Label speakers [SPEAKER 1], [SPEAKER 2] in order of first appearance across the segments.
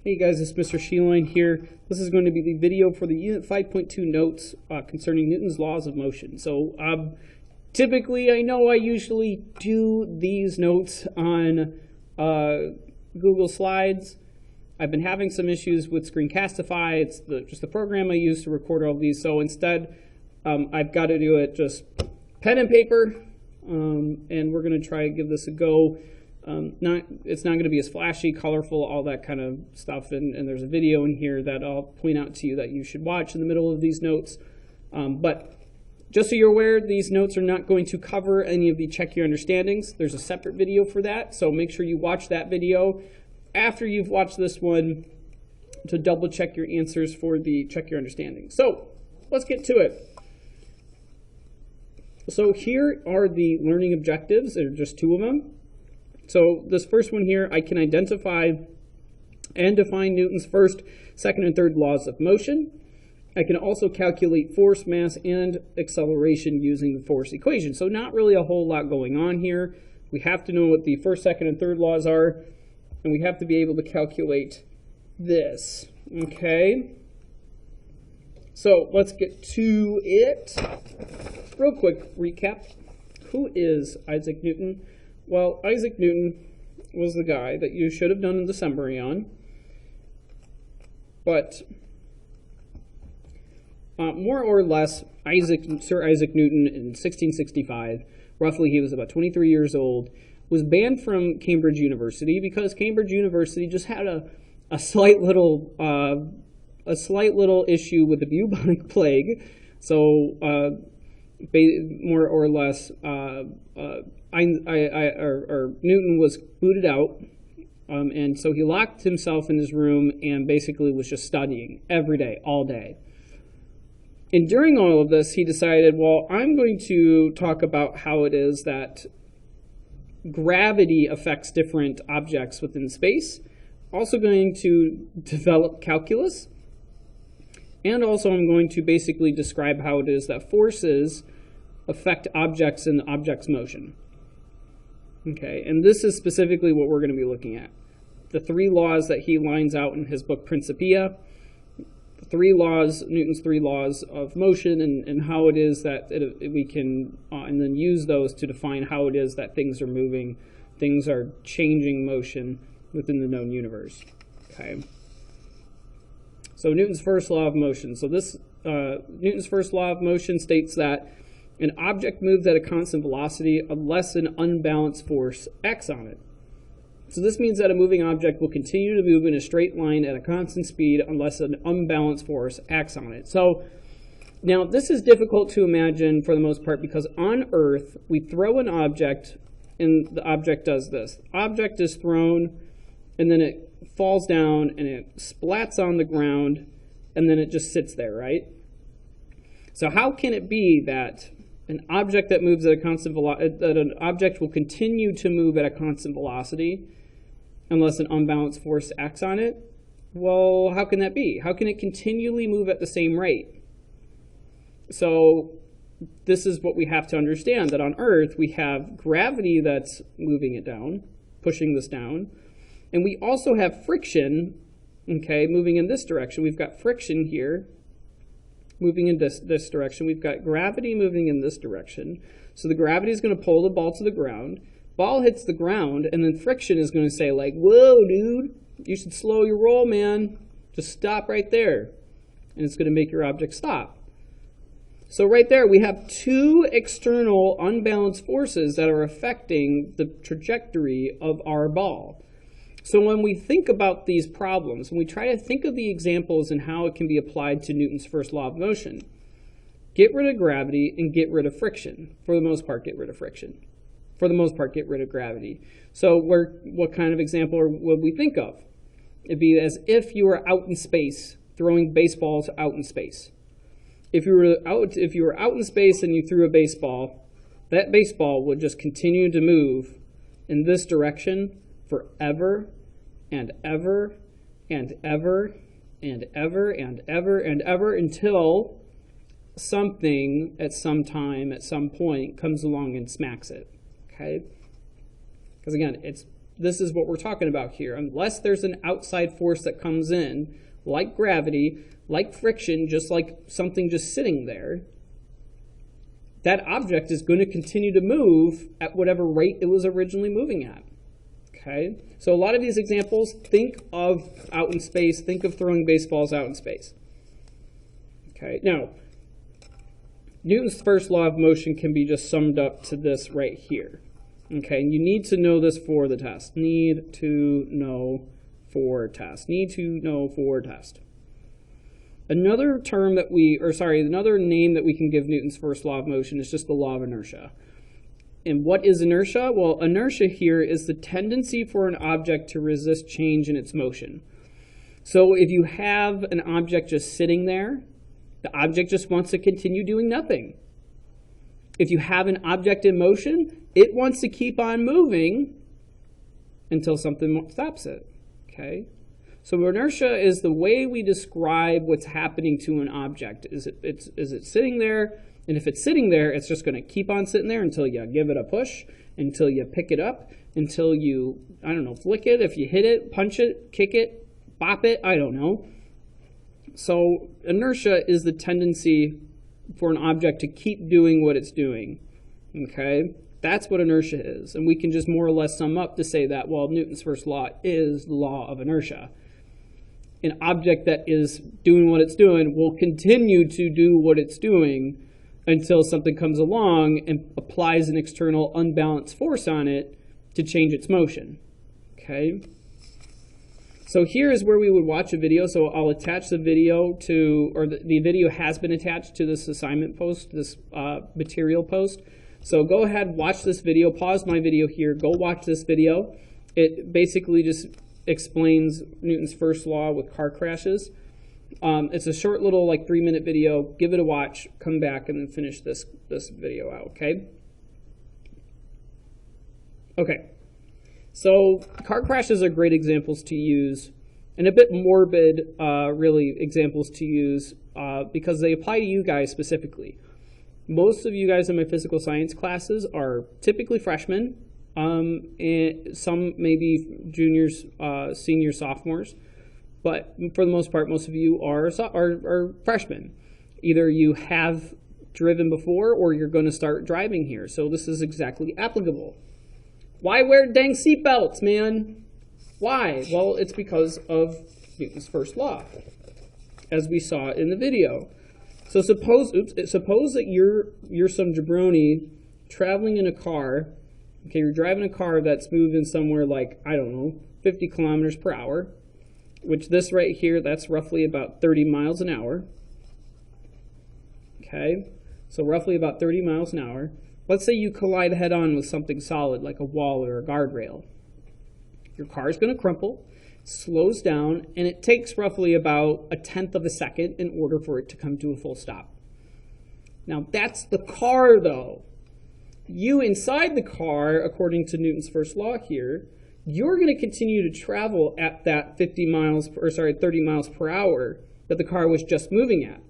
[SPEAKER 1] Hey guys, it's Mr. Sheeline here. This is going to be the video for the Unit 5.2 notes concerning Newton's laws of motion. So typically, I know I usually do these notes on Google Slides. I've been having some issues with Screencastify. It's just the program I use to record all of these. So instead, I've got to do it just pen and paper, and we're going to try and give this a go. It's not going to be as flashy, colorful, all that kind of stuff. And there's a video in here that I'll point out to you that you should watch in the middle of these notes. But just so you're aware, these notes are not going to cover any of the check your understandings. There's a separate video for that, so make sure you watch that video after you've watched this one to double check your answers for the check your understanding. So let's get to it. So here are the learning objectives. There are just two of them. So this first one here, I can identify and define Newton's first, second, and third laws of motion. I can also calculate force, mass, and acceleration using the force equation. So not really a whole lot going on here. We have to know what the first, second, and third laws are, and we have to be able to calculate this, okay? So let's get to it. Real quick recap. Who is Isaac Newton? Well, Isaac Newton was the guy that you should have done in the summary on, but more or less, Sir Isaac Newton in 1665, roughly he was about 23 years old, was banned from Cambridge University because Cambridge University just had a slight little issue with the bubonic plague. So more or less, Newton was booted out, and so he locked himself in his room and basically was just studying every day, all day. And during all of this, he decided, well, I'm going to talk about how it is that gravity affects different objects within space. Also going to develop calculus. And also I'm going to basically describe how it is that forces affect objects and objects' motion. Okay, and this is specifically what we're going to be looking at. The three laws that he lines out in his book Principia. Newton's three laws of motion, and how it is that we can, and then use those to define how it is that things are moving, things are changing motion within the known universe. Okay. So Newton's first law of motion. So this, Newton's first law of motion states that an object moves at a constant velocity unless an unbalanced force acts on it. So this means that a moving object will continue to move in a straight line at a constant speed unless an unbalanced force acts on it. So now this is difficult to imagine for the most part because on Earth we throw an object and the object does this. The object is thrown and then it falls down and it splats on the ground and then it just sits there, right? So how can it be that an object that moves at a constant velocity, that an object will continue to move at a constant velocity unless an unbalanced force acts on it? Well, how can that be? How can it continually move at the same rate? So this is what we have to understand, that on Earth we have gravity that's moving it down, pushing this down, and we also have friction, okay, moving in this direction. We've got friction here moving in this direction. We've got gravity moving in this direction. So the gravity is going to pull the ball to the ground. Ball hits the ground, and then friction is going to say, like, whoa, dude, you should slow your roll, man. Just stop right there. And it's going to make your object stop. So right there, we have two external unbalanced forces that are affecting the trajectory of our ball. So when we think about these problems, when we try to think of the examples and how it can be applied to Newton's first law of motion, get rid of gravity and get rid of friction. For the most part, get rid of friction. For the most part, get rid of gravity. So what kind of example would we think of? It'd be as if you were out in space, throwing baseballs out in space. If you were out in space and you threw a baseball, that baseball would just continue to move in this direction forever and ever and ever and ever and ever and ever until something at some time, at some point, comes along and smacks it. Okay? Because again, it's this is what we're talking about here. Unless there's an outside force that comes in, like gravity, like friction, just like something just sitting there, that object is going to continue to move at whatever rate it was originally moving at. Okay? So a lot of these examples, think of out in space, think of throwing baseballs out in space. Okay, now, Newton's first law of motion can be just summed up to this right here. Okay, and you need to know this for the test. Need to know for test. Need to know for test. Another term that another name that we can give Newton's first law of motion is just the law of inertia. And what is inertia? Well, inertia here is the tendency for an object to resist change in its motion. So if you have an object just sitting there, the object just wants to continue doing nothing. If you have an object in motion, it wants to keep on moving until something stops it. Okay? So inertia is the way we describe what's happening to an object. Is it sitting there? And if it's sitting there, it's just going to keep on sitting there until you give it a push, until you pick it up, until you, I don't know, flick it, if you hit it, punch it, kick it, bop it, I don't know. So inertia is the tendency for an object to keep doing what it's doing. Okay? That's what inertia is. And we can just more or less sum up to say that, well, Newton's first law is the law of inertia. An object that is doing what it's doing will continue to do what it's doing until something comes along and applies an external unbalanced force on it to change its motion. Okay? So here is where we would watch a video. So I'll attach the video to, or the video has been attached to this assignment post, this material post. So go ahead, watch this video, pause my video here, go watch this video. It basically just explains Newton's first law with car crashes. It's a short little 3-minute video. Give it a watch, come back, and then finish this video out, okay? Okay. So car crashes are great examples to use, and a bit morbid, really, examples to use because they apply to you guys specifically. Most of you guys in my physical science classes are typically freshmen, and some maybe juniors, seniors, sophomores. But for the most part, most of you are freshmen. Either you have driven before or you're going to start driving here. So this is exactly applicable. Why wear dang seatbelts, man? Why? Well, it's because of Newton's first law, as we saw in the video. So suppose that you're some jabroni traveling in a car. Okay, you're driving a car that's moving somewhere like, I don't know, 50 kilometers per hour. Which this right here, that's roughly about 30 miles an hour. Okay, so roughly about 30 miles an hour. Let's say you collide head-on with something solid like a wall or a guardrail. Your car is going to crumple, slows down, and it takes roughly about 1/10 of a second in order for it to come to a full stop. Now that's the car though. You inside the car, according to Newton's first law here, you're going to continue to travel at that 30 miles per hour that the car was just moving at.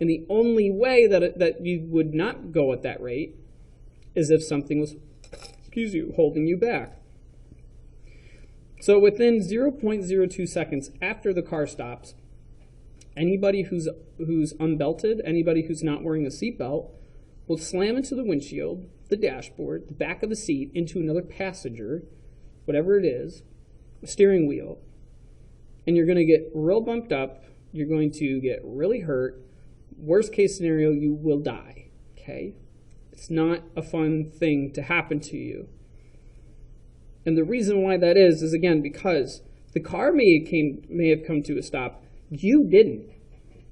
[SPEAKER 1] And the only way that you would not go at that rate is if something was, holding you back. So within 0.02 seconds after the car stops, anybody who's unbelted, anybody who's not wearing a seatbelt, will slam into the windshield, the dashboard, the back of the seat, into another passenger, whatever it is, a steering wheel, and you're going to get real bumped up, you're going to get really hurt, worst case scenario, you will die, okay? It's not a fun thing to happen to you. And the reason why that is again, because the car may have come to a stop, you didn't.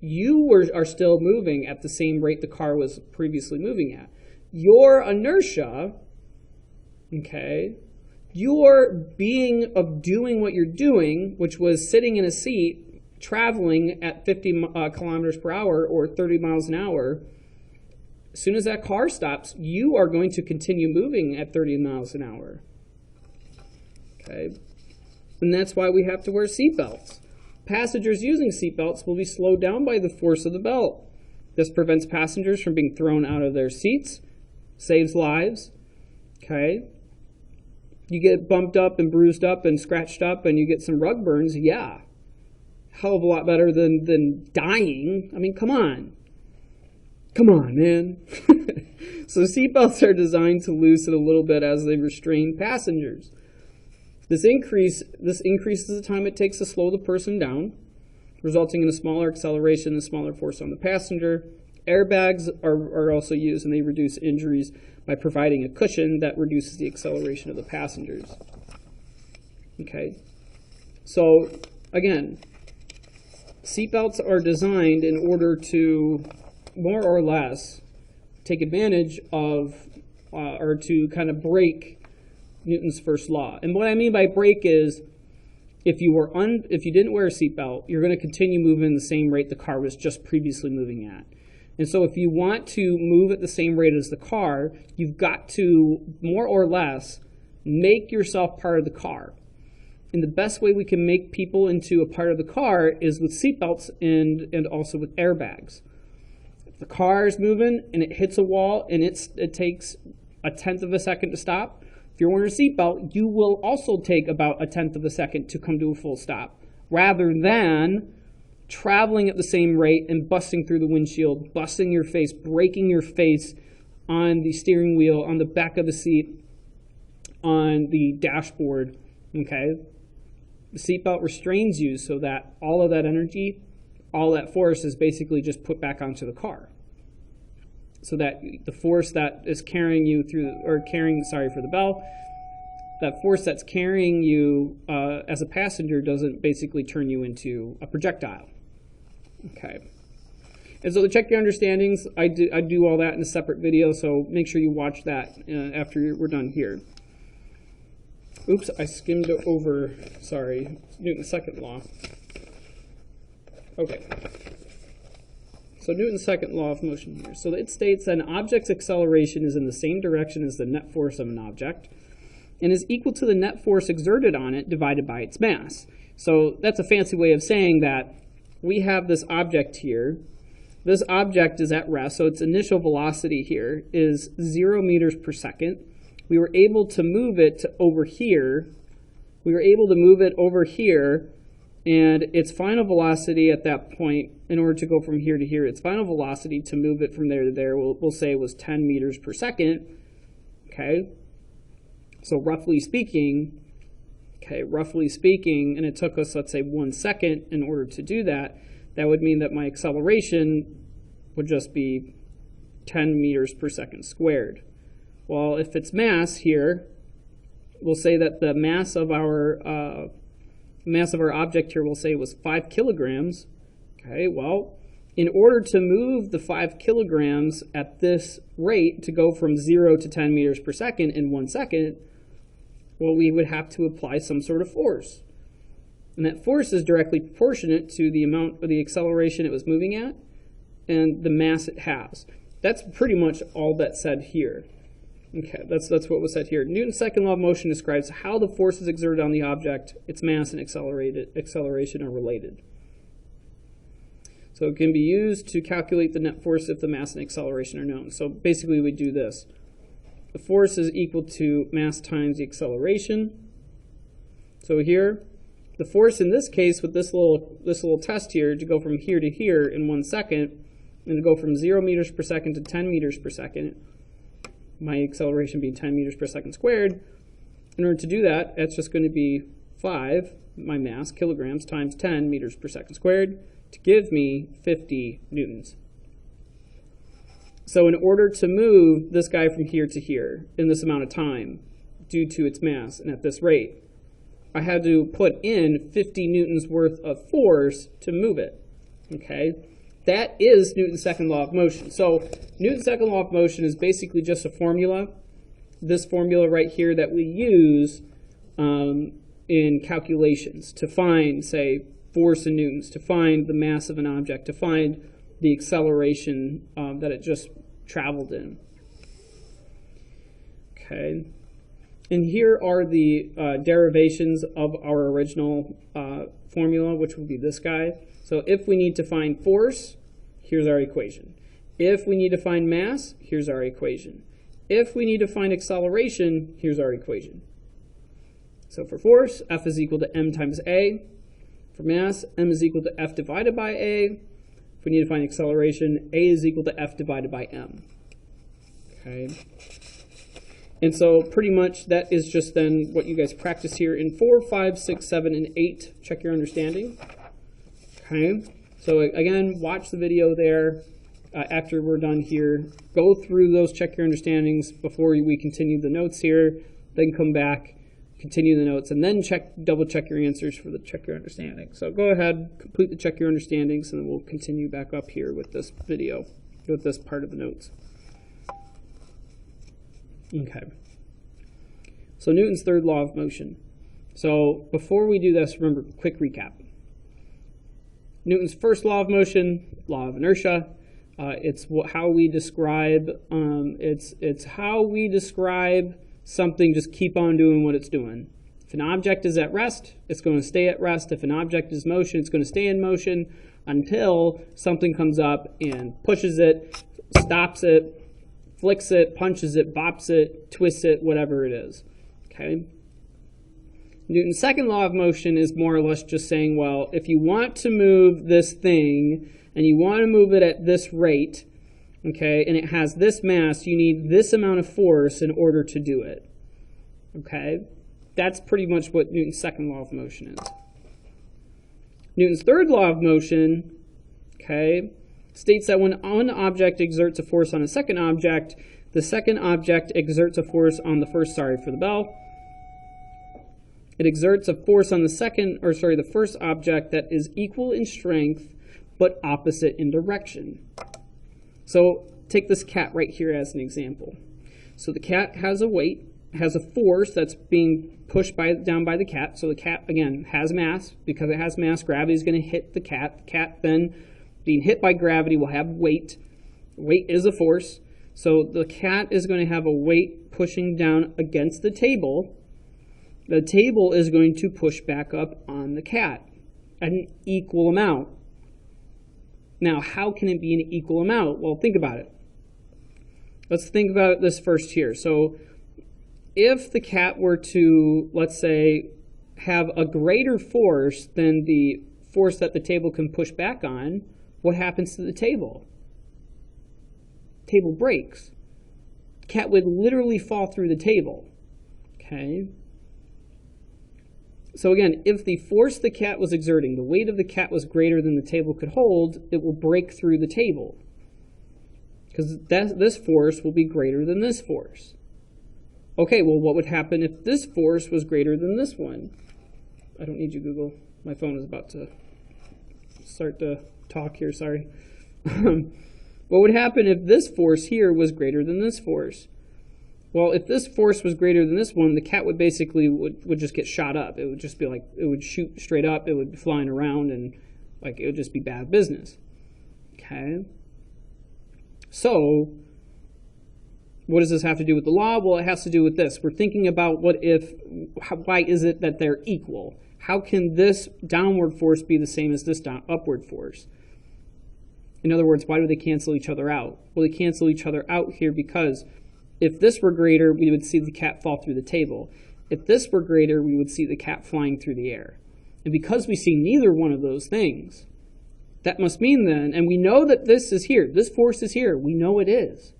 [SPEAKER 1] You are still moving at the same rate the car was previously moving at. Your inertia, okay, your being of doing what you're doing, which was sitting in a seat, traveling at 50 kilometers per hour or 30 miles an hour, as soon as that car stops, you are going to continue moving at 30 miles an hour. Okay? And that's why we have to wear seatbelts. Passengers using seatbelts will be slowed down by the force of the belt. This prevents passengers from being thrown out of their seats, saves lives. Okay? You get bumped up and bruised up and scratched up and you get some rug burns, yeah. Hell of a lot better than dying. I mean, come on. Come on, man. So seatbelts are designed to loosen a little bit as they restrain passengers. This increases the time it takes to slow the person down, resulting in a smaller acceleration and smaller force on the passenger. Airbags are also used, and they reduce injuries by providing a cushion that reduces the acceleration of the passengers. Okay, so again, seatbelts are designed in order to more or less take advantage of or to kind of break Newton's first law. And what I mean by break is if you didn't wear a seatbelt, you're going to continue moving the same rate the car was just previously moving at. And so if you want to move at the same rate as the car, you've got to more or less make yourself part of the car. And the best way we can make people into a part of the car is with seatbelts and also with airbags. If the car is moving and it hits a wall and it takes 1/10 of a second to stop, if you're wearing a seatbelt, you will also take about 1/10 of a second to come to a full stop, rather than traveling at the same rate and busting through the windshield, busting your face, breaking your face on the steering wheel, on the back of the seat, on the dashboard, okay? The seatbelt restrains you so that all of that energy, all that force is basically just put back onto the car. So that the force that is carrying you through, sorry for the bell, that force that's carrying you as a passenger doesn't basically turn you into a projectile. Okay. And so to check your understandings, I do all that in a separate video, so make sure you watch that after we're done here. Oops, I skimmed over, sorry, Newton's second law. Okay. So Newton's second law of motion here. So it states that an object's acceleration is in the same direction as the net force of an object and is equal to the net force exerted on it divided by its mass. So that's a fancy way of saying that we have this object here. This object is at rest, so its initial velocity here is 0 meters per second. We were able to move it to over here. We were able to move it over here, and its final velocity at that point, in order to go from here to here, its final velocity to move it from there to there, we'll say was 10 meters per second. Okay, so roughly speaking, and it took us, let's say, 1 second in order to do that, that would mean that my acceleration would just be 10 meters per second squared. Well, if it's mass here, we'll say that the mass of our object here, we'll say was 5 kilograms. Okay, well, in order to move the 5 kilograms at this rate to go from 0 to 10 meters per second in 1 second, well, we would have to apply some sort of force. And that force is directly proportionate to the amount of the acceleration it was moving at and the mass it has. That's pretty much all that's said here. Okay, that's what was said here. Newton's second law of motion describes how the forces exerted on the object, its mass, and acceleration are related. So it can be used to calculate the net force if the mass and acceleration are known. So basically we do this. The force is equal to mass times the acceleration. So here, the force in this case with this little test here to go from here to here in 1 second, and to go from 0 meters per second to 10 meters per second, my acceleration being 10 meters per second squared. In order to do that, it's just going to be 5, my mass, kilograms, times 10 meters per second squared, to give me 50 newtons. So in order to move this guy from here to here in this amount of time, due to its mass and at this rate, I had to put in 50 newtons worth of force to move it. Okay? That is Newton's second law of motion. So Newton's second law of motion is basically just a formula. This formula right here that we use in calculations to find, say, force in newtons, to find the mass of an object, to find the acceleration that it just traveled in. Okay. And here are the derivations of our original formula, which would be this guy. So if we need to find force, here's our equation. If we need to find mass, here's our equation. If we need to find acceleration, here's our equation. So for force, F is equal to m times a. For mass, m is equal to F divided by a. If we need to find acceleration, a is equal to F divided by m. Okay. And so pretty much that is just then what you guys practice here in 4, 5, 6, 7, and 8. Check your understanding. Okay. So again, watch the video there after we're done here. Go through those, check your understandings before we continue the notes here. Then come back, continue the notes, and then double check your answers for the check your understanding. So go ahead, complete the check your understandings, and then we'll continue back up here with this video, with this part of the notes. Okay. So Newton's third law of motion. So before we do this, remember, quick recap. Newton's first law of motion, law of inertia. It's how we describe. It's how we describe something. Just keep on doing what it's doing. If an object is at rest, it's going to stay at rest. If an object is in motion, it's going to stay in motion until something comes up and pushes it, stops it, flicks it, punches it, bops it, twists it, whatever it is. Okay. Newton's second law of motion is more or less just saying, well, if you want to move this thing and you want to move it at this rate, okay, and it has this mass, you need this amount of force in order to do it. Okay. That's pretty much what Newton's second law of motion is. Newton's third law of motion, okay, states that when one object exerts a force on a second object, the second object exerts a force on the first, sorry for the bell. It exerts a force on the first object that is equal in strength but opposite in direction. So take this cat right here as an example. So the cat has a weight, has a force that's being pushed down by the cat. So the cat, again, has mass. Because it has mass, gravity is going to hit the cat. The cat then, being hit by gravity, will have weight. Weight is a force. So the cat is going to have a weight pushing down against the table. The table is going to push back up on the cat at an equal amount. Now, how can it be an equal amount? Well, think about it. Let's think about this first here. So if the cat were to, let's say, have a greater force than the force that the table can push back on, what happens to the table? Table breaks. Cat would literally fall through the table. Okay. So again, if the force the cat was exerting, the weight of the cat was greater than the table could hold, it will break through the table. Because this force will be greater than this force. Okay, well, what would happen if this force was greater than this one? I don't need you, Google. My phone is about to start to talk here, sorry. What would happen if this force here was greater than this force? Well, if this force was greater than this one, the cat would basically would just get shot up. It would just be like, it would shoot straight up, it would be flying around, and like it would just be bad business. Okay? So, what does this have to do with the law? Well, it has to do with this. We're thinking about why is it that they're equal? How can this downward force be the same as this upward force? In other words, why do they cancel each other out? Well, they cancel each other out here because if this were greater, we would see the cat fall through the table. If this were greater, we would see the cat flying through the air. And because we see neither one of those things, that must mean then, and we know that this is here, this force is here, we know it is.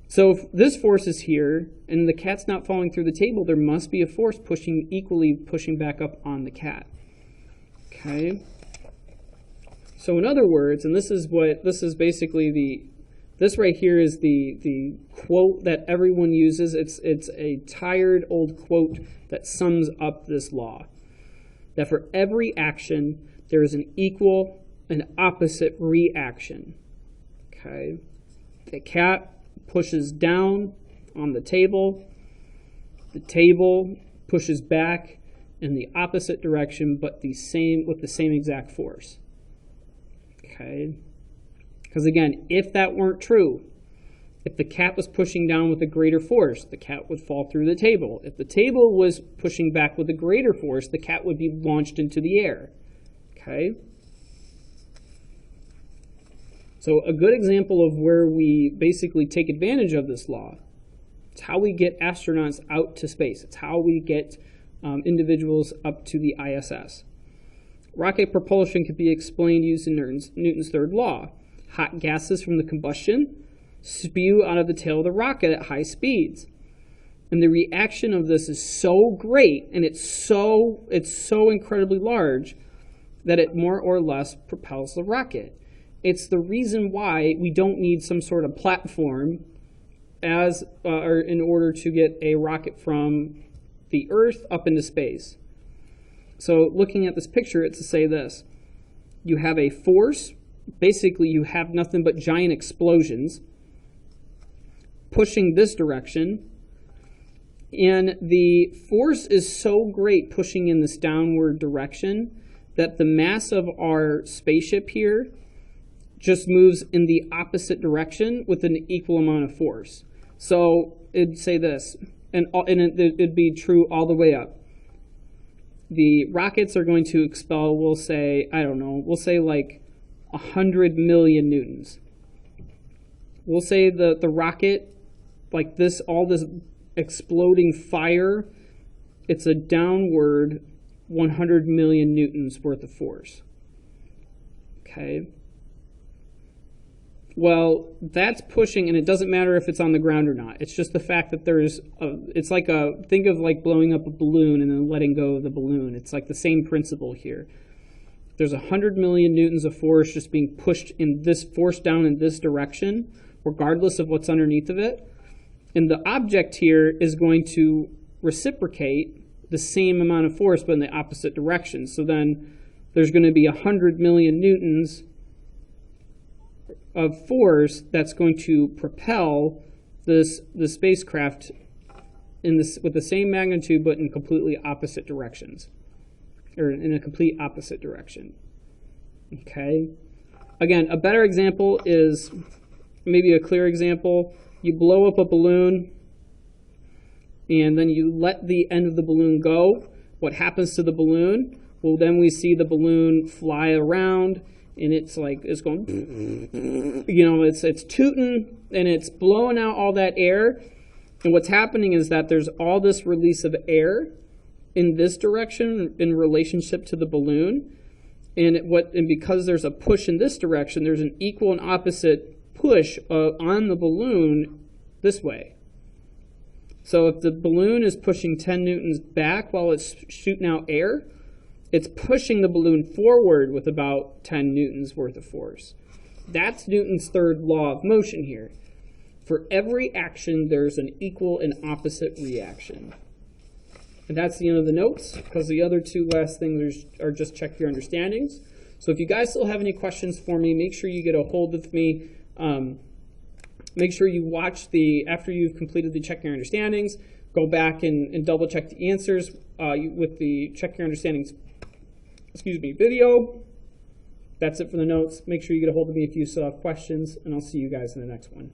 [SPEAKER 1] So if this force is here, and the cat's not falling through the table, there must be a force equally pushing back up on the cat. Okay? So in other words, and this is basically this right here is the quote that everyone uses. It's a tired old quote that sums up this law. That for every action, there is an equal and opposite reaction. Okay? The cat pushes down on the table pushes back in the opposite direction, but with the same exact force. Okay? Because again, if that weren't true, if the cat was pushing down with a greater force, the cat would fall through the table. If the table was pushing back with a greater force, the cat would be launched into the air. Okay? So a good example of where we basically take advantage of this law It's how we get astronauts out to space. It's how we get individuals up to the ISS. Rocket propulsion can be explained using Newton's third law. Hot gases from the combustion spew out of the tail of the rocket at high speeds. And the reaction of this is so great, and it's so incredibly large that it more or less propels the rocket. It's the reason why we don't need some sort of platform or in order to get a rocket from the Earth up into space. So looking at this picture, it's to say this. You have a force. Basically, you have nothing but giant explosions pushing this direction. And the force is so great pushing in this downward direction that the mass of our spaceship here just moves in the opposite direction with an equal amount of force. So it'd say this, and it'd be true all the way up. The rockets are going to expel, we'll say, I don't know, we'll say like 100 million newtons. We'll say the rocket, like this, all this exploding fire, it's a downward 100 million newtons worth of force. Okay. Well, that's pushing, and it doesn't matter if it's on the ground or not. It's just the fact that it's like think of like blowing up a balloon and then letting go of the balloon. It's like the same principle here. There's 100 million newtons of force just being pushed in this force down in this direction, regardless of what's underneath of it. And the object here is going to reciprocate the same amount of force, but in the opposite direction. So then there's going to be 100 million newtons of force that's going to propel the spacecraft with the same magnitude, but in completely opposite directions, or in a complete opposite direction. Okay. Again, a better example is maybe a clear example. You blow up a balloon, and then you let the end of the balloon go. What happens to the balloon? Well, then we see the balloon fly around, and it's going, it's tooting, and it's blowing out all that air. And what's happening is that there's all this release of air in this direction in relationship to the balloon. And because there's a push in this direction, there's an equal and opposite push on the balloon this way. So if the balloon is pushing 10 newtons back while it's shooting out air, it's pushing the balloon forward with about 10 newtons worth of force. That's Newton's third law of motion here. For every action, there's an equal and opposite reaction. And that's the end of the notes, because the other two last things are just check your understandings. So if you guys still have any questions for me, make sure you get a hold of me. Make sure you watch after you've completed the check your understandings, go back and double check the answers with the check your understandings video. That's it for the notes. Make sure you get a hold of me if you still have questions, and I'll see you guys in the next one.